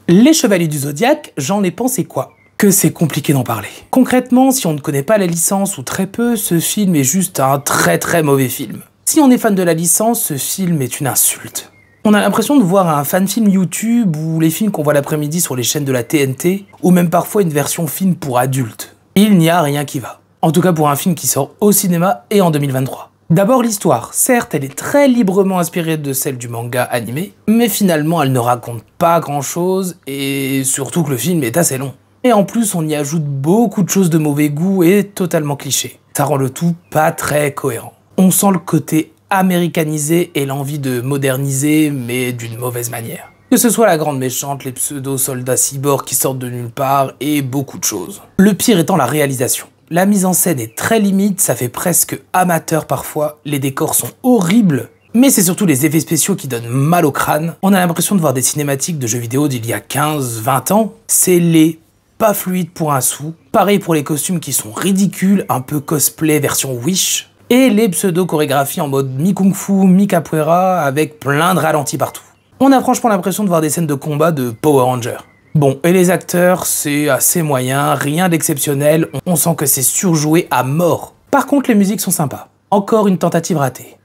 Les Chevaliers du Zodiaque, j'en ai pensé quoi? Que c'est compliqué d'en parler. Concrètement, si on ne connaît pas la licence ou très peu, ce film est juste un très mauvais film. Si on est fan de la licence, ce film est une insulte. On a l'impression de voir un fan-film YouTube ou les films qu'on voit l'après-midi sur les chaînes de la TNT, ou même parfois une version film pour adultes. Il n'y a rien qui va. En tout cas pour un film qui sort au cinéma et en 2023. D'abord l'histoire, certes elle est très librement inspirée de celle du manga animé, mais finalement elle ne raconte pas grand chose et surtout que le film est assez long. Et en plus on y ajoute beaucoup de choses de mauvais goût et totalement cliché. Ça rend le tout pas très cohérent. On sent le côté américanisé et l'envie de moderniser mais d'une mauvaise manière. Que ce soit la grande méchante, les pseudo-soldats cyborgs qui sortent de nulle part et beaucoup de choses. Le pire étant la réalisation. La mise en scène est très limite, ça fait presque amateur parfois, les décors sont horribles, mais c'est surtout les effets spéciaux qui donnent mal au crâne. On a l'impression de voir des cinématiques de jeux vidéo d'il y a 15-20 ans. C'est laid, pas fluide pour un sou. Pareil pour les costumes qui sont ridicules, un peu cosplay version Wish. Et les pseudo-chorégraphies en mode mi-kung-fu, mi-capoeira, avec plein de ralentis partout. On a franchement l'impression de voir des scènes de combat de Power Rangers. Bon, et les acteurs, c'est assez moyen, rien d'exceptionnel, on sent que c'est surjoué à mort. Par contre, les musiques sont sympas. Encore une tentative ratée.